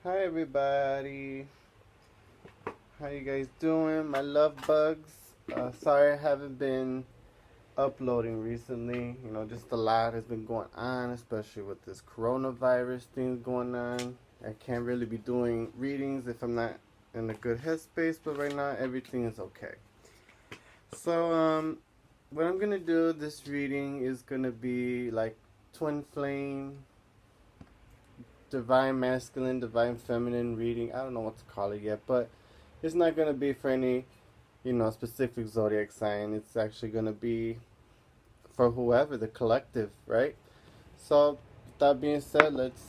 Hi everybody, how you guys doing? My love bugs. Sorry I haven't been uploading recently. Just a lot has been going on, especially with this coronavirus thing going on. I can't really be doing readings if I'm not in a good headspace, but right now everything is okay. So what I'm gonna do this reading is gonna be like twin flame, divine masculine, divine feminine reading. I don't know what to call it yet, but it's not going to be for any, specific zodiac sign. It's actually going to be for whoever, the collective, right? So, with that being said, let's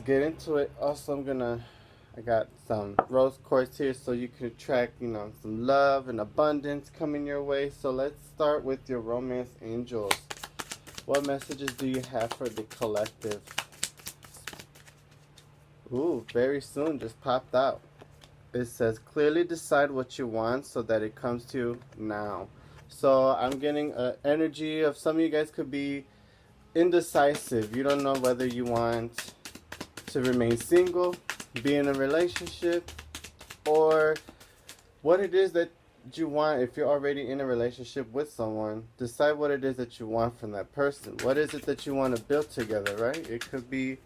get into it. Also, I got some rose quartz here so you can attract, some love and abundance coming your way. So let's start with your romance angels. What messages do you have for the collective? Ooh, very soon just popped out. It says clearly decide what you want so that it comes to you now. So I'm getting an energy of some of you guys could be indecisive. You don't know whether you want to remain single, be in a relationship, or what it is that you want. If you're already in a relationship with someone, decide what it is that you want from that person. What is it that you want to build together, right? It could be,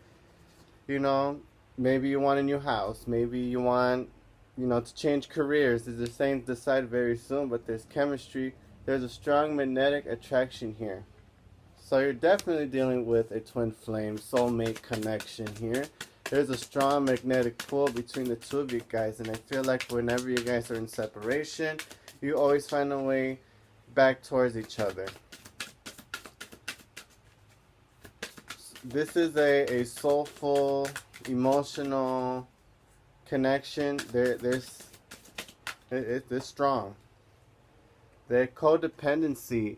you know, maybe you want a new house. Maybe you want, to change careers. It's the same decide very soon, but there's chemistry. There's a strong magnetic attraction here. So you're definitely dealing with a twin flame soulmate connection here. There's a strong magnetic pull between the two of you guys, and I feel like whenever you guys are in separation, you always find a way back towards each other. This is a soulful, emotional connection. It's strong. The codependency,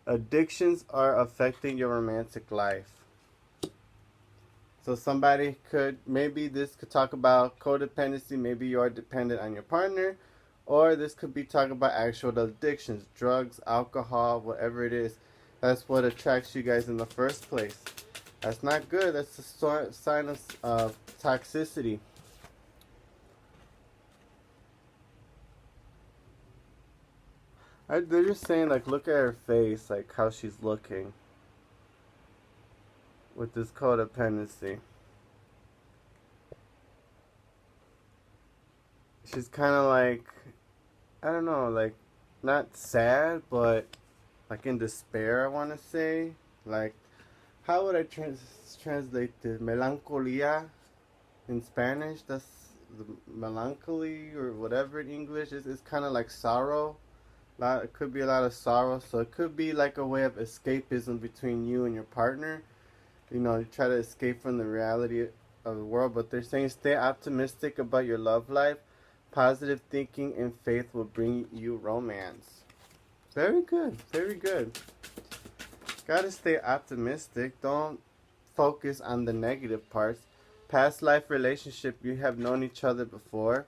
addictions are affecting your romantic life. So maybe this could talk about codependency. Maybe you are dependent on your partner, or this could be talking about actual addictions, drugs, alcohol, whatever it is. That's what attracts you guys in the first place. That's not good. That's a sign of toxicity. They're just saying, like, look at her face, like, how she's looking with this codependency. She's kind of like, I don't know, like, not sad, but, like, in despair, I want to say. Like, how would I translate this? Melancolia in Spanish? That's the melancholy or whatever in English. It's kind of like sorrow. It could be a lot of sorrow, so it could be like a way of escapism between you and your partner. You try to escape from the reality of the world, but they're saying stay optimistic about your love life. Positive thinking and faith will bring you romance. Very good, very good. Gotta stay optimistic. Don't focus on the negative parts. Past life relationship, you have known each other before.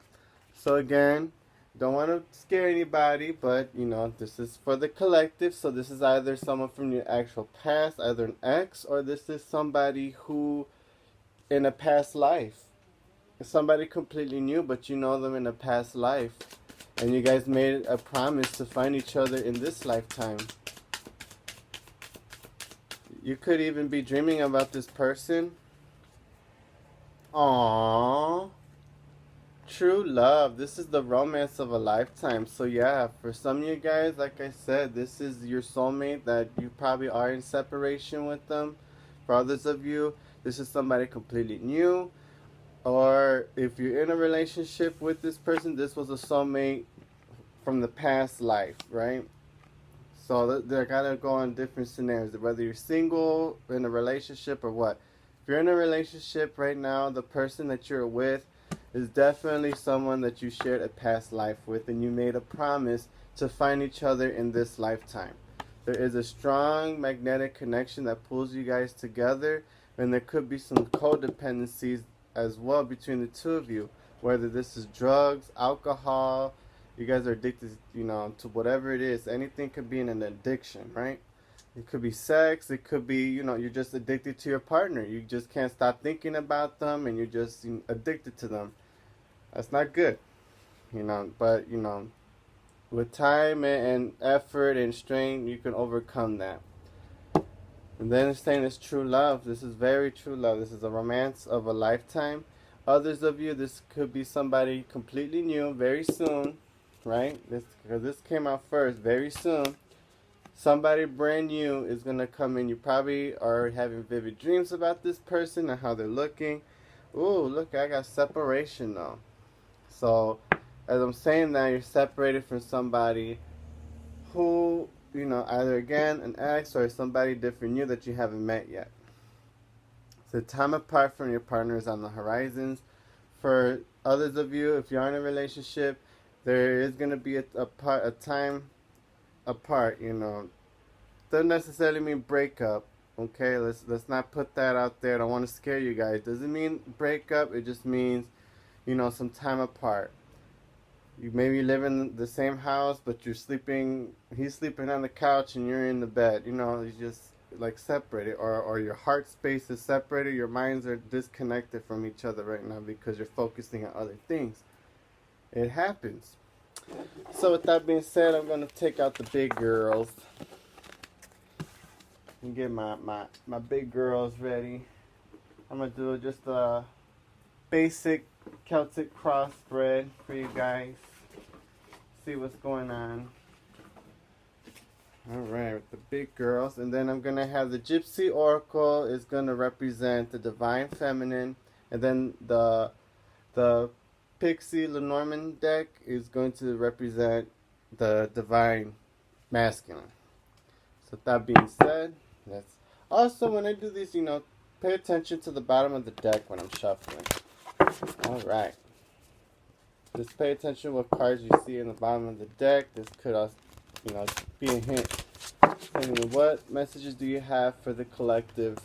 So again, don't want to scare anybody, but this is for the collective. So this is either someone from your actual past, either an ex, or this is somebody who in a past life. Somebody completely new, but you know them in a past life. And you guys made a promise to find each other in this lifetime. You could even be dreaming about this person. Aww. True love. This is the romance of a lifetime. So yeah, for some of you guys, like I said, this is your soulmate that you probably are in separation with them. For others of you, this is somebody completely new. Or if you're in a relationship with this person, this was a soulmate from the past life, right? So they're gonna go on different scenarios, whether you're single, in a relationship, or what. If you're in a relationship right now, the person that you're with is definitely someone that you shared a past life with, and you made a promise to find each other in this lifetime. There is a strong magnetic connection that pulls you guys together, and there could be some codependencies as well between the two of you, whether this is drugs, alcohol, you guys are addicted, to whatever it is. Anything could be an addiction, right? It could be sex. It could be, you're just addicted to your partner. You just can't stop thinking about them, and you're just addicted to them. That's not good, But with time and effort and strength, you can overcome that. And then it's saying it's true love. This is very true love. This is a romance of a lifetime. Others of you, this could be somebody completely new, very soon, right? Because this came out first, very soon. Somebody brand new is going to come in. You probably are having vivid dreams about this person and how they're looking. Ooh, look, I got separation though. So, as I'm saying that, you're separated from somebody who, either again, an ex or somebody different new that you haven't met yet. So, time apart from your partner is on the horizons. For others of you, if you're in a relationship, there is going to be a time apart, Doesn't necessarily mean breakup. Okay, let's not put that out there. I don't want to scare you guys. Doesn't mean breakup. It just means, some time apart. You maybe live in the same house, but he's sleeping on the couch and you're in the bed. You just like separated, or your heart space is separated. Your minds are disconnected from each other right now because you're focusing on other things. It happens. So with that being said, I'm going to take out the big girls and get my big girls ready. I'm going to do just a basic Celtic cross spread for you guys. See what's going on. Alright, with the big girls. And then I'm going to have the Gypsy Oracle is going to represent the Divine Feminine. And then the Pixie Lenormand deck is going to represent the Divine Masculine. So that being said, let's also, when I do these, pay attention to the bottom of the deck when I'm shuffling. Alright. Just pay attention what cards you see in the bottom of the deck. This could also, be a hint. Anyway, what messages do you have for the collective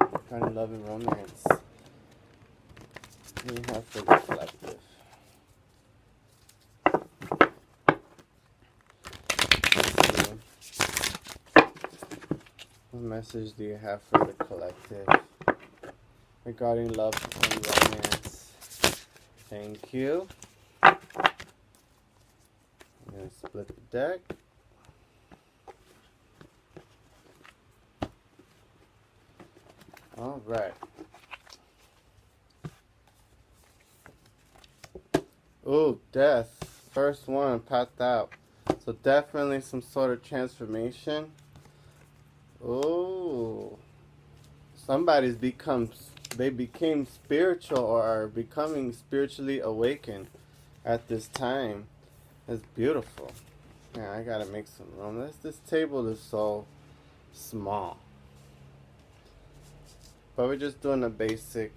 regarding love and romance? What do you have for the collective? What message do you have for the collective regarding love and romance? Thank you. I'm going to split the deck. All right. Ooh, death. First one popped out. So definitely some sort of transformation. Ooh. They became spiritual or are becoming spiritually awakened at this time. That's beautiful. Yeah, I gotta make some room. This table is so small. But we're just doing a basic.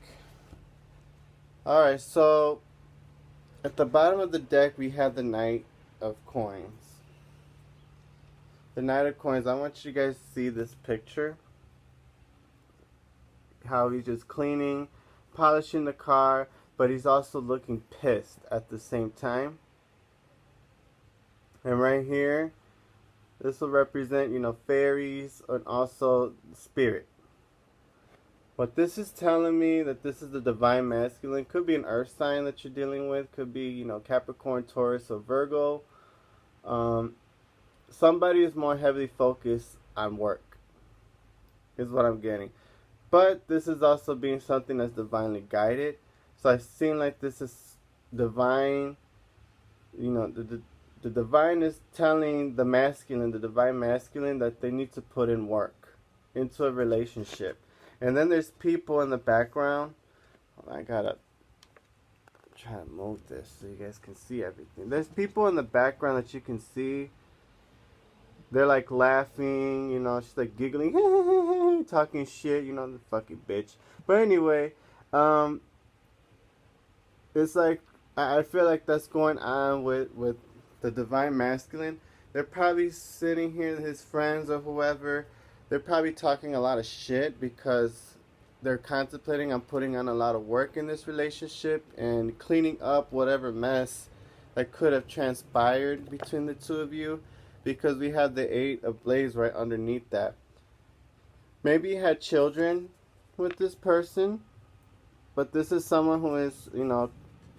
Alright, so at the bottom of the deck we have the Knight of Coins. The Knight of Coins, I want you guys to see this picture. How he's just cleaning, polishing the car, but he's also looking pissed at the same time. And right here, this will represent, fairies and also spirit. But this is telling me that this is the Divine Masculine. Could be an earth sign that you're dealing with. Could be, Capricorn, Taurus, or Virgo. Somebody is more heavily focused on work, is what I'm getting. But this is also being something that's divinely guided. So I seem like this is divine. The divine is telling the masculine, the Divine Masculine, that they need to put in work into a relationship. And then there's people in the background. I gotta try to move this so you guys can see everything. There's people in the background that you can see. They're like laughing, she's like giggling, talking shit, the fucking bitch. But anyway, it's like, I feel like that's going on with the Divine Masculine. They're probably sitting here, his friends or whoever, they're probably talking a lot of shit because they're contemplating on putting on a lot of work in this relationship and cleaning up whatever mess that could have transpired between the two of you. Because we have the 8 of Blades right underneath that. Maybe you had children with this person, but this is someone who is,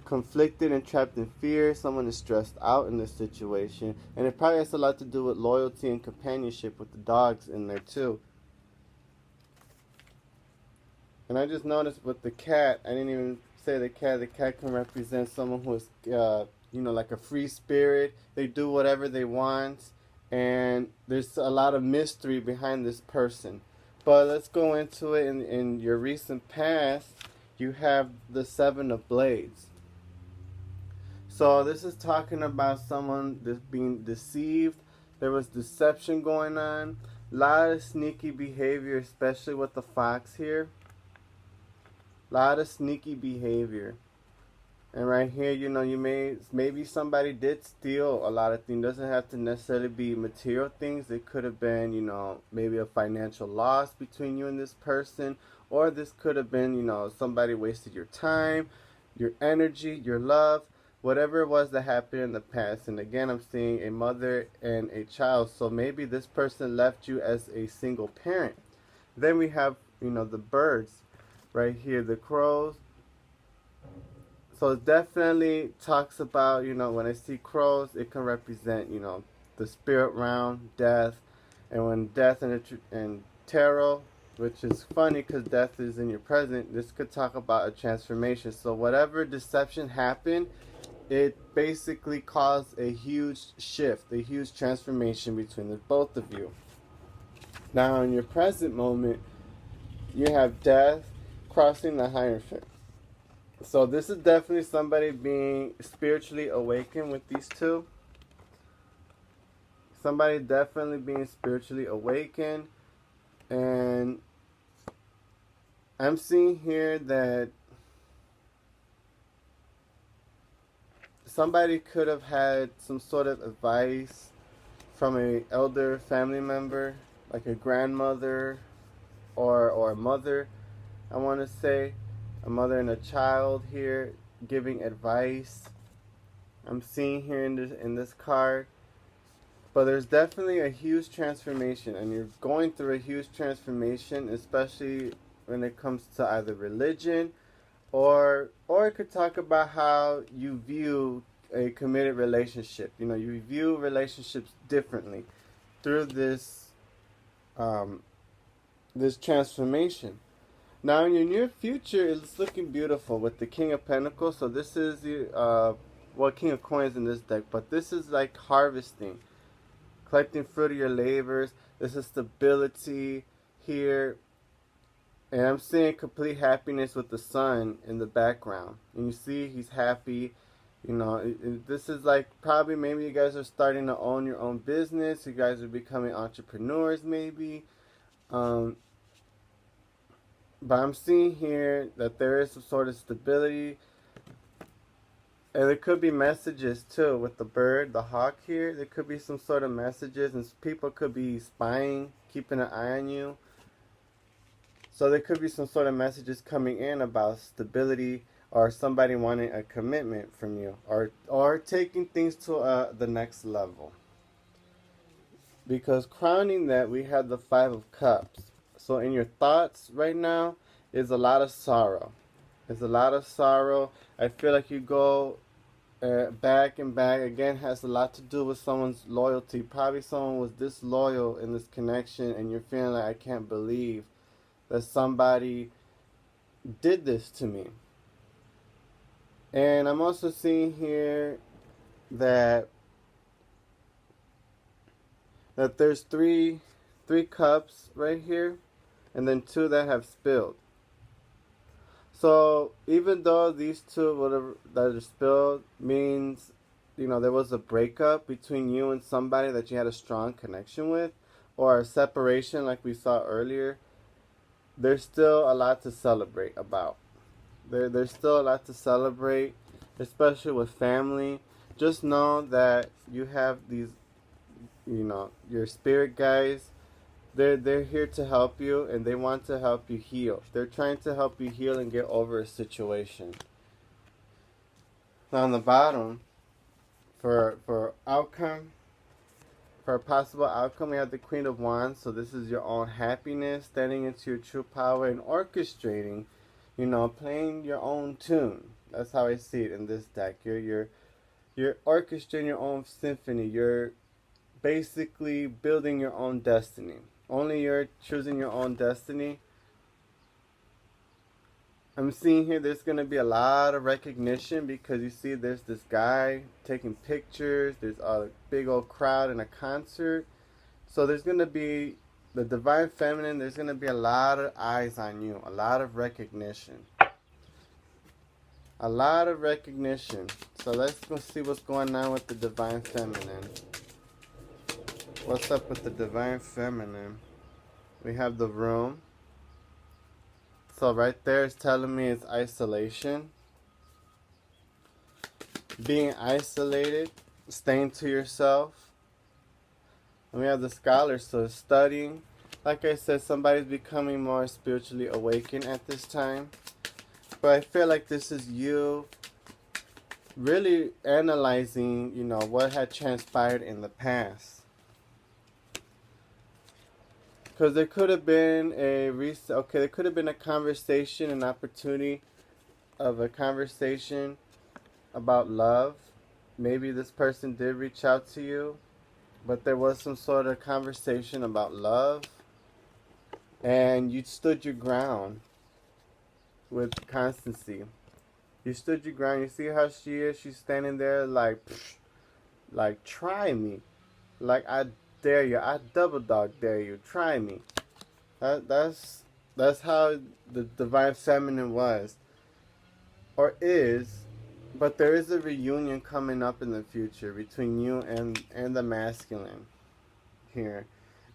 conflicted and trapped in fear. Someone is stressed out in this situation. And it probably has a lot to do with loyalty and companionship with the dogs in there too. And I just noticed with the cat, I didn't even say the cat. The cat can represent someone who is, like a free spirit. They do whatever they want. And there's a lot of mystery behind this person. But let's go into it. In your recent past, you have the Seven of Blades. So this is talking about someone that's being deceived. There was deception going on. A lot of sneaky behavior, especially with the fox here. A lot of sneaky behavior. And right here, maybe somebody did steal a lot of things. Doesn't have to necessarily be material things. It could have been, maybe a financial loss between you and this person. Or this could have been, somebody wasted your time, your energy, your love, whatever it was that happened in the past. And again, I'm seeing a mother and a child. So maybe this person left you as a single parent. Then we have, the birds right here, the crows. So it definitely talks about, when I see crows, it can represent, the spirit realm, death. And when death and tarot, which is funny because death is in your present, this could talk about a transformation. So whatever deception happened, it basically caused a huge shift, a huge transformation between the both of you. Now in your present moment, you have death crossing the Hierophant. So this is definitely somebody being spiritually awakened with these two. Somebody definitely being spiritually awakened. And I'm seeing here that somebody could have had some sort of advice from an elder family member, like a grandmother or a mother, I want to say. A mother and a child here giving advice. I'm seeing here in this card. But there's definitely a huge transformation, and you're going through a huge transformation, especially when it comes to either religion or it could talk about how you view a committed relationship. You view relationships differently through this this transformation. Now in your near future, it's looking beautiful with the King of Pentacles. So this is the King of Coins in this deck, but this is like harvesting, collecting fruit of your labors. This is stability here. And I'm seeing complete happiness with the sun in the background. And you see he's happy. This is like probably maybe you guys are starting to own your own business. You guys are becoming entrepreneurs maybe. But I'm seeing here that there is some sort of stability. And there could be messages too with the bird, the hawk here. There could be some sort of messages, and people could be spying, keeping an eye on you. So there could be some sort of messages coming in about stability, or somebody wanting a commitment from you, or taking things to the next level. Because crowning that, we have the Five of Cups. So in your thoughts right now is a lot of sorrow. There's a lot of sorrow. I feel like you go back and back. Again, has a lot to do with someone's loyalty. Probably someone was disloyal in this connection, and you're feeling like, I can't believe that somebody did this to me. And I'm also seeing here that there's three cups right here, and then two that have spilled. So even though these two that are spilled means, there was a breakup between you and somebody that you had a strong connection with, or a separation like we saw earlier, there's still a lot to celebrate about. There's still a lot to celebrate, especially with family. Just know that you have these, your spirit guides. They're here to help you, and they want to help you heal. They're trying to help you heal and get over a situation. Now on the bottom, for outcome, For a possible outcome, we have the Queen of Wands. So this is your own happiness, standing into your true power and orchestrating, playing your own tune. That's how I see it in this deck. You're orchestrating your own symphony. You're basically building your own destiny. Only you're choosing your own destiny. I'm seeing here there's going to be a lot of recognition because you see there's this guy taking pictures. There's a big old crowd in a concert. So there's going to be the Divine Feminine. There's going to be a lot of eyes on you. A lot of recognition. A lot of recognition. So let's go see what's going on with the Divine Feminine. What's up with the Divine Feminine? We have the Room. So right there is telling me it's isolation. Being isolated. Staying to yourself. And we have the Scholar. So studying. Like I said, somebody's becoming more spiritually awakened at this time. But I feel like this is you really analyzing, what had transpired in the past. Because there could have been there could have been a conversation, an opportunity of a conversation about love. Maybe this person did reach out to you, but there was some sort of conversation about love, and you stood your ground with constancy. You stood your ground. You see how she is? She's standing there like, try me. Like, I dare you. I double dog dare you. Try me. That's how the Divine Feminine was. Or is. But there is a reunion coming up in the future between you and the masculine here.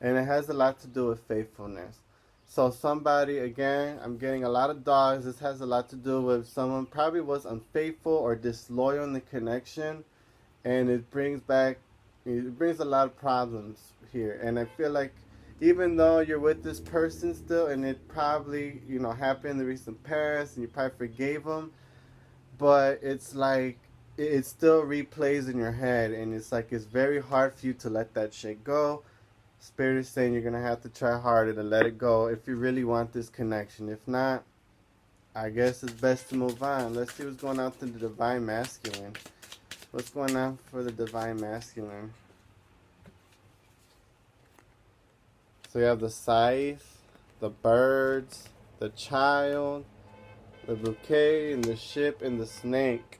And it has a lot to do with faithfulness. So somebody, again, I'm getting a lot of dogs. This has a lot to do with someone probably was unfaithful or disloyal in the connection. And it brings a lot of problems here. And I feel like even though you're with this person still, and it probably, happened in the recent past, and you probably forgave them, but it's like, it still replays in your head. And it's like, it's very hard for you to let that shit go. Spirit is saying you're going to have to try harder to let it go if you really want this connection. If not, I guess it's best to move on. Let's see what's going on to the Divine Masculine. What's going on for the Divine Masculine? So you have the Scythe, the Birds, the Child, the Bouquet, and the Ship, and the Snake.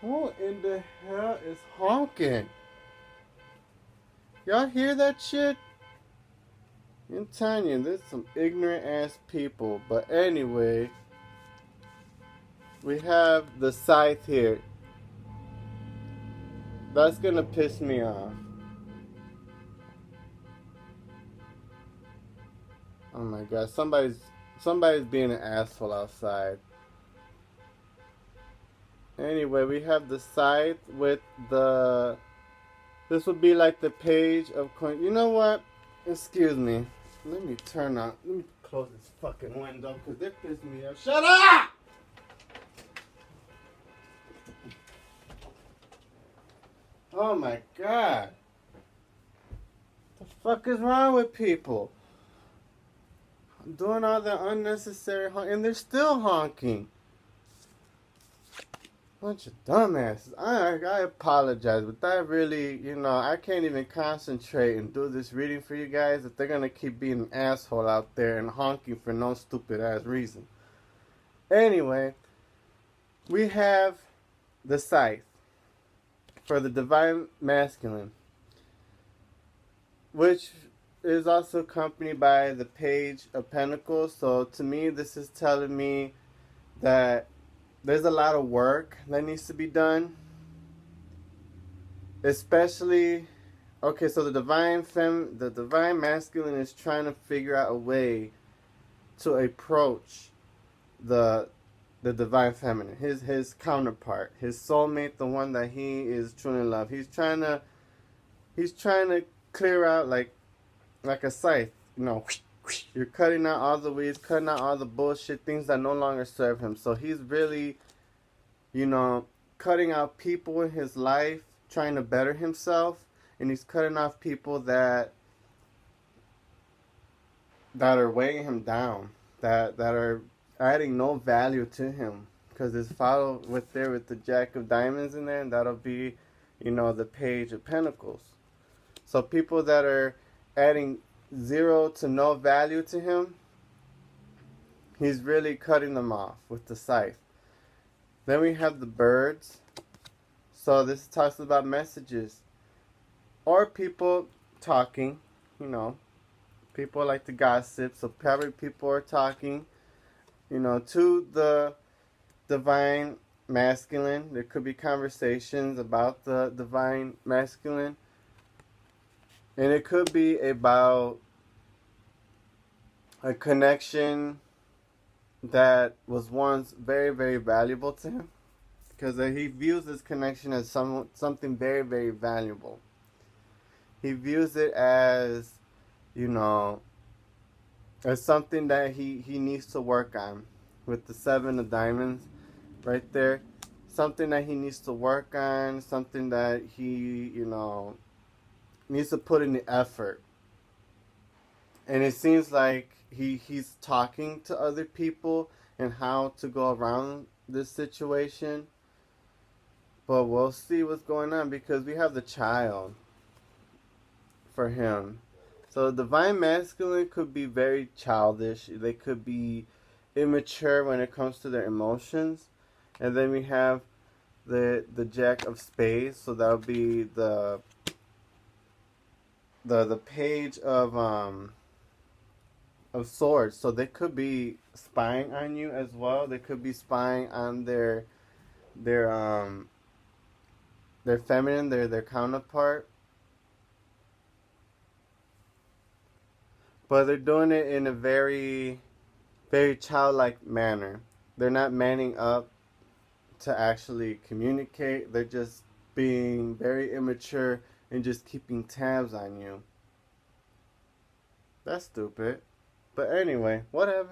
Who in the hell is honking? Y'all hear that shit? I'm telling you, there's some ignorant ass people. But anyway, we have the Scythe here. That's gonna piss me off. Oh my god, somebody's being an asshole outside. Anyway, we have the Scythe with the... This would be like the Page of Coins. You know what? Excuse me. Let me close this fucking window because they're pissing me off. Shut up! Oh my god. What the fuck is wrong with people? I'm doing all the unnecessary honking and they're still honking. Bunch of dumbasses. I apologize, but that really, I can't even concentrate and do this reading for you guys if they're going to keep being an asshole out there and honking for no stupid ass reason. Anyway, we have the Scythe for the Divine Masculine, which is also accompanied by the Page of Pentacles. So to me, this is telling me that there's a lot of work that needs to be done. Especially, okay, so the Divine Masculine is trying to figure out a way to approach the Divine Feminine, his counterpart, his soulmate, the one that he is truly in love. He's trying to clear out like a scythe, You're cutting out all the weeds, cutting out all the bullshit, things that no longer serve him. So he's really, cutting out people in his life trying to better himself, and he's cutting off people that are weighing him down, that are adding no value to him. Because his follow with the Jack of Diamonds in there, and that'll be, the Page of Pentacles. So people that are adding zero to no value to him, he's really cutting them off with the scythe. Then we have the Birds. So this talks about messages or people talking, people like to gossip. So probably people are talking, to the divine masculine. There could be conversations about the divine masculine. And it could be about a connection that was once very, very valuable to him. Because he views this connection as something very, very valuable. He views it as, as something that he needs to work on. With the Seven of Diamonds right there. Something that he needs to work on. Something that he, needs to put in the effort. And it seems like he's talking to other people and how to go around this situation. But we'll see what's going on, because we have the Child for him. So the divine masculine could be very childish. They could be immature when it comes to their emotions. And then we have the Jack of Spades. So that'll be the Page of Swords. So they could be spying on you as well. They could be spying on their feminine, their counterpart. But they're doing it in a very, very childlike manner. They're not manning up to actually communicate. They're just being very immature and just keeping tabs on you. That's stupid. But anyway, whatever.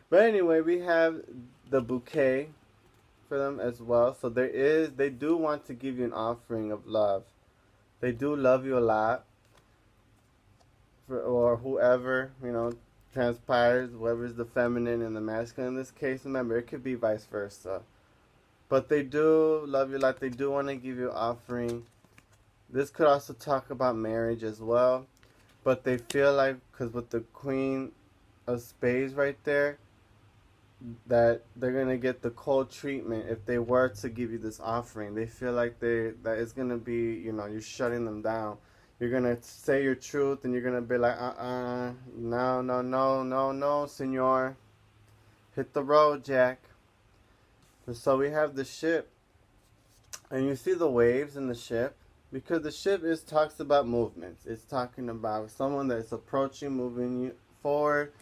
But anyway, we have the Bouquet for them as well. So they do want to give you an offering of love. They do love you a lot. Or whoever, transpires, whoever's the feminine and the masculine in this case. Remember, it could be vice versa. But they do love you a lot. They do want to give you an offering. This could also talk about marriage as well. But they feel like, because with the Queen of Spades right there, that they're going to get the cold treatment if they were to give you this offering. They feel like that it's going to be, you're shutting them down. You're going to say your truth and you're going to be like, no, senor. Hit the road, Jack. And so we have the ship. And you see the waves in the ship. Because the ship talks about movements. It's talking about someone that's approaching, moving you forward.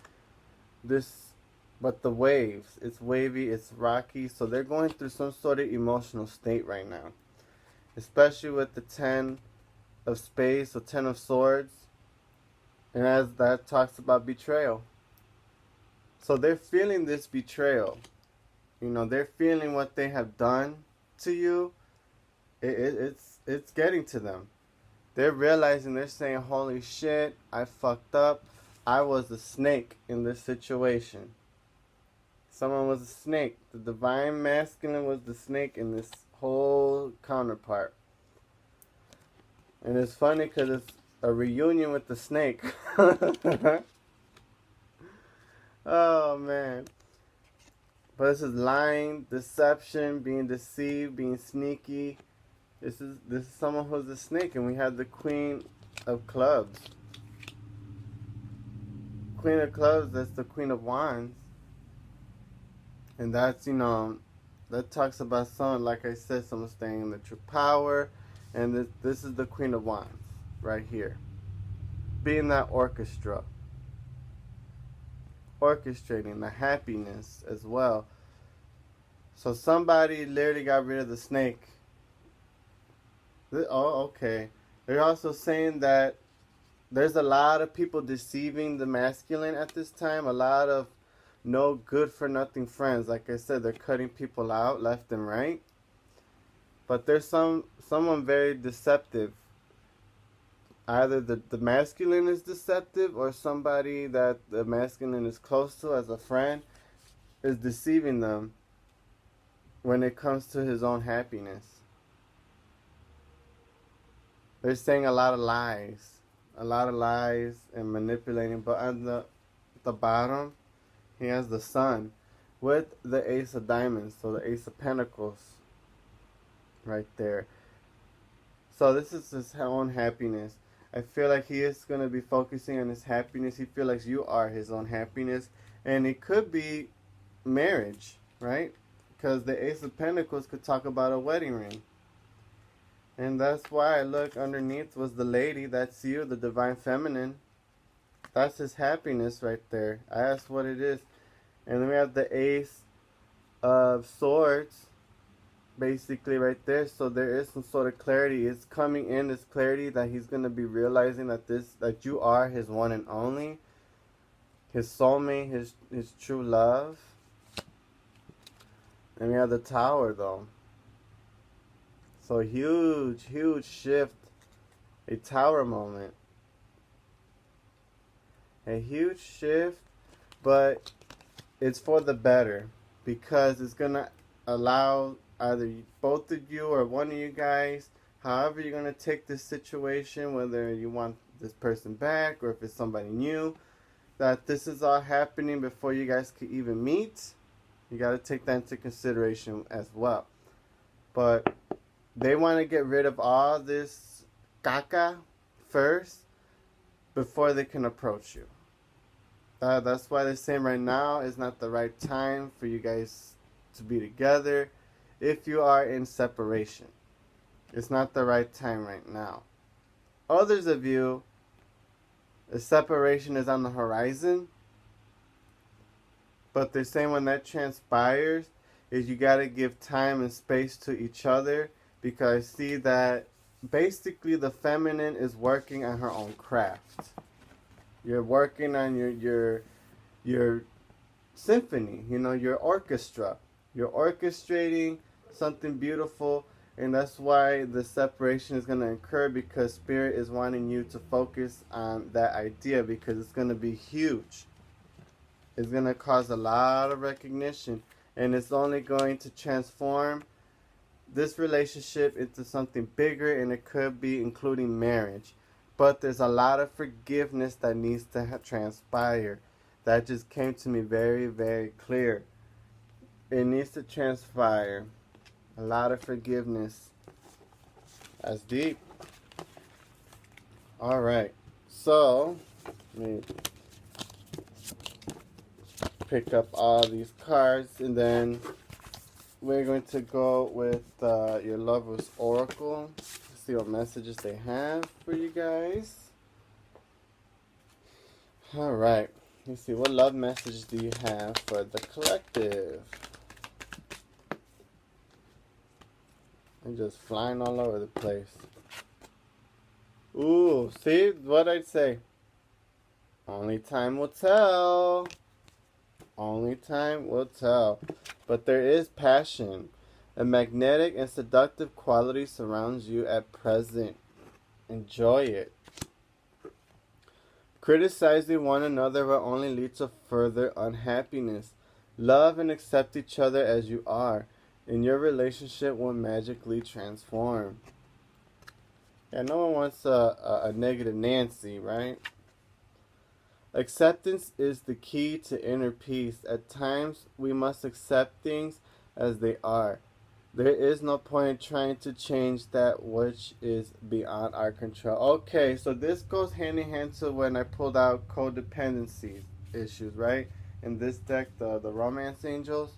But the waves, it's wavy, it's rocky. So they're going through some sort of emotional state right now. Especially with the 10 of Spades, so 10 of Swords. And as that talks about betrayal. So they're feeling this betrayal. They're feeling what they have done to you. It's getting to them. They're realizing, they're saying, holy shit, I fucked up. I was a snake in this situation. Someone was a snake. The divine masculine was the snake in this whole counterpart. And it's funny because it's a reunion with the snake. Oh, man. But this is lying, deception, being deceived, being sneaky. This is someone who's a snake. And we have the Queen of Clubs. Queen of Clubs, that's the Queen of Wands. And that's, that talks about someone, like I said, someone staying in the true power. And this is the Queen of Wands right here. Being that orchestra. Orchestrating the happiness as well. So somebody literally got rid of the snake. Oh, okay. They're also saying that there's a lot of people deceiving the masculine at this time. A lot of no good for nothing friends. Like I said, they're cutting people out left and right. But there's someone very deceptive. Either the masculine is deceptive, or somebody that the masculine is close to as a friend is deceiving them when it comes to his own happiness. They're saying a lot of lies and manipulating. But on the bottom, he has the sun with the ace of diamonds, so the ace of pentacles right there. So this is his own happiness. I feel like he is going to be focusing on his happiness. He feels like you are his own happiness. And it could be marriage, right? Because the ace of pentacles could talk about a wedding ring. And that's why I look underneath was the lady. That's you, the divine feminine. That's his happiness right there. I asked what it is. And then we have the ace of swords, basically right there. So there is some sort of clarity. It's coming in, this clarity that he's going to be realizing that you are his one and only, his soulmate, his true love. And we have the Tower though. So huge shift, a Tower moment. A huge shift, but it's for the better, because it's going to allow either both of you or one of you guys, however you're going to take this situation, whether you want this person back or if it's somebody new, that this is all happening before you guys could even meet. You got to take that into consideration as well. But they want to get rid of all this caca first before they can approach you. That's why they're saying right now is not the right time for you guys to be together. If you are in separation, it's not the right time right now. Others of you, the separation is on the horizon. But they're saying when that transpires, is you got to give time and space to each other. Because I see that basically the feminine is working on her own craft. You're working on your symphony, your orchestra. You're orchestrating something beautiful, and that's why the separation is going to occur, because Spirit is wanting you to focus on that idea, because it's going to be huge. It's going to cause a lot of recognition, and it's only going to transform this relationship into something bigger, and it could be including marriage. But there's a lot of forgiveness that needs to transpire. That just came to me very, very clear. It needs to transpire. A lot of forgiveness. That's deep. Alright. So, let me pick up all these cards, and then we're going to go with your lover's oracle. See what messages they have for you guys. Alright. Let's see. What love message do you have for the collective? I'm just flying all over the place. Ooh, see what I'd say? Only time will tell. Only time will tell. But there is passion. A magnetic and seductive quality surrounds you at present. Enjoy it. Criticizing one another will only lead to further unhappiness. Love and accept each other as you are, and your relationship will magically transform. Yeah, no one wants a negative Nancy, right? Acceptance is the key to inner peace. At times, we must accept things as they are. There is no point trying to change that which is beyond our control. Okay, so this goes hand in hand to when I pulled out codependency issues, right? In this deck, the Romance Angels.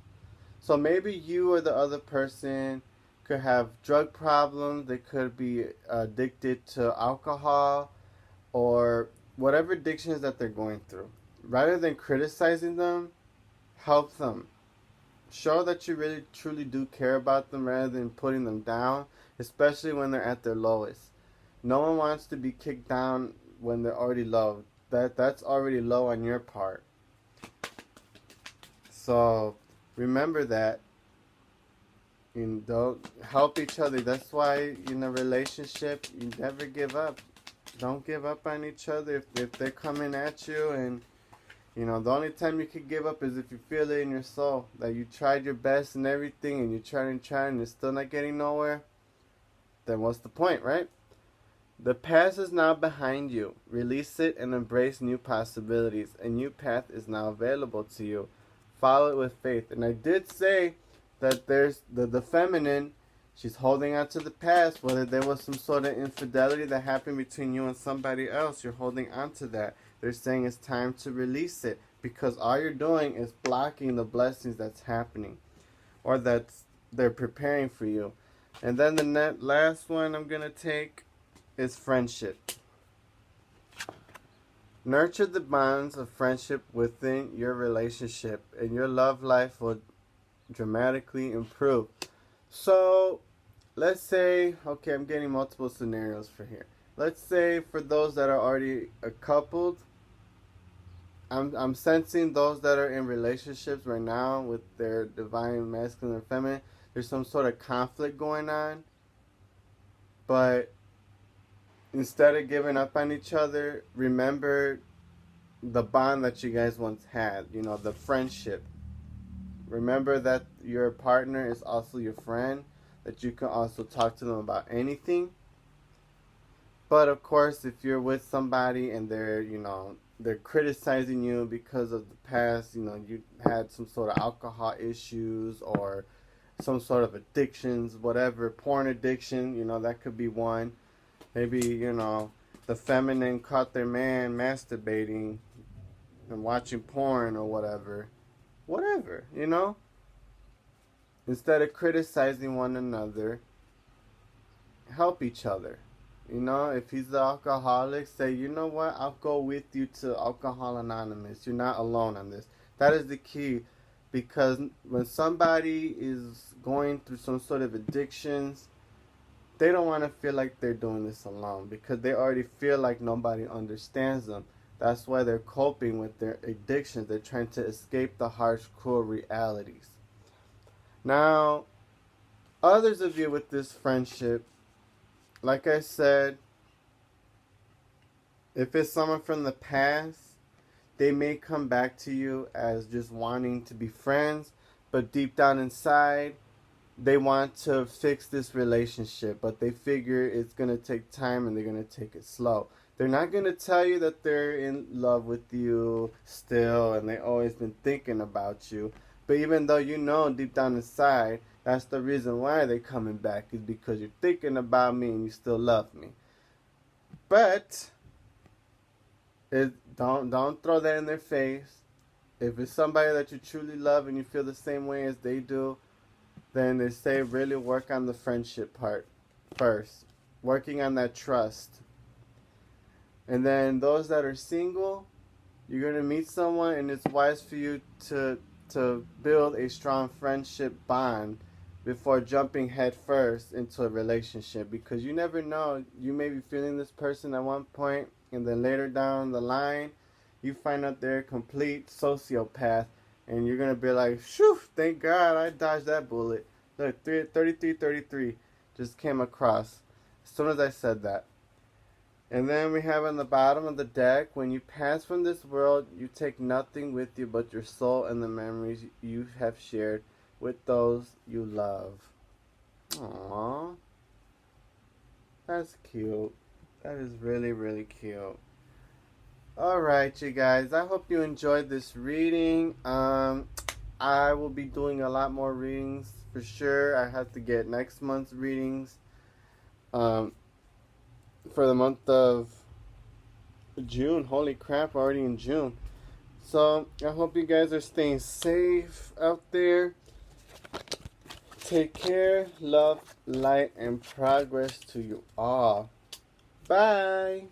So maybe you or the other person could have drug problems. They could be addicted to alcohol or whatever addictions that they're going through. Rather than criticizing them, help them. Show that you really truly do care about them rather than putting them down, especially when they're at their lowest. No one wants to be kicked down when they're already low. That's already low on your part. So remember that. And don't help each other. That's why in a relationship, you never give up. Don't give up on each other if they're coming at you. And, you know, the only time you can give up is if you feel it in your soul. That you tried your best and everything, and you tried and it's still not getting nowhere. Then what's the point, right? The past is now behind you. Release it and embrace new possibilities. A new path is now available to you. Follow it with faith. And I did say that there's the feminine, she's holding on to the past. Whether there was some sort of infidelity that happened between you and somebody else, you're holding on to that. They're saying it's time to release it because all you're doing is blocking the blessings that's happening or that's they're preparing for you. And then the last one I'm going to take is friendship. Nurture the bonds of friendship within your relationship, and your love life will dramatically improve. So, let's say, okay, I'm getting multiple scenarios for here. Let's say for those that are already coupled, I'm sensing those that are in relationships right now with their divine masculine or feminine. There's some sort of conflict going on, but instead of giving up on each other, remember the bond that you guys once had, you know, the friendship. Remember that your partner is also your friend, that you can also talk to them about anything. But of course, if you're with somebody and they're, you know, they're criticizing you because of the past, you know, you had some sort of alcohol issues or some sort of addictions, whatever, porn addiction, you know, that could be one. Maybe, you know, the feminine caught their man masturbating and watching porn or whatever. Whatever, you know? Instead of criticizing one another, help each other. You know, if he's the alcoholic, say, you know what, I'll go with you to Alcohol Anonymous. You're not alone on this. That is the key. Because when somebody is going through some sort of addictions, they don't want to feel like they're doing this alone because they already feel like nobody understands them. That's why they're coping with their addictions. They're trying to escape the harsh, cruel realities. Now, others of you with this friendship, like I said, if it's someone from the past, they may come back to you as just wanting to be friends, but deep down inside, they want to fix this relationship, but they figure it's going to take time and they're going to take it slow. They're not going to tell you that they're in love with you still and they've always been thinking about you. But even though you know deep down inside, that's the reason why they're coming back is because you're thinking about me and you still love me. But don't throw that in their face. If it's somebody that you truly love and you feel the same way as they do, then they say really work on the friendship part first. Working on that trust. And then those that are single, you're going to meet someone and it's wise for you to build a strong friendship bond before jumping head first into a relationship. Because you never know, you may be feeling this person at one point and then later down the line, you find out they're a complete sociopath. And you're going to be like, phew, thank God I dodged that bullet. Look, 3333 just came across as soon as I said that. And then we have on the bottom of the deck, when you pass from this world, you take nothing with you but your soul and the memories you have shared with those you love. Aww. That's cute. That is really, really cute. Alright, you guys. I hope you enjoyed this reading. I will be doing a lot more readings for sure. I have to get next month's readings for the month of June. Holy crap, already in June. So, I hope you guys are staying safe out there. Take care. Love, light, and progress to you all. Bye.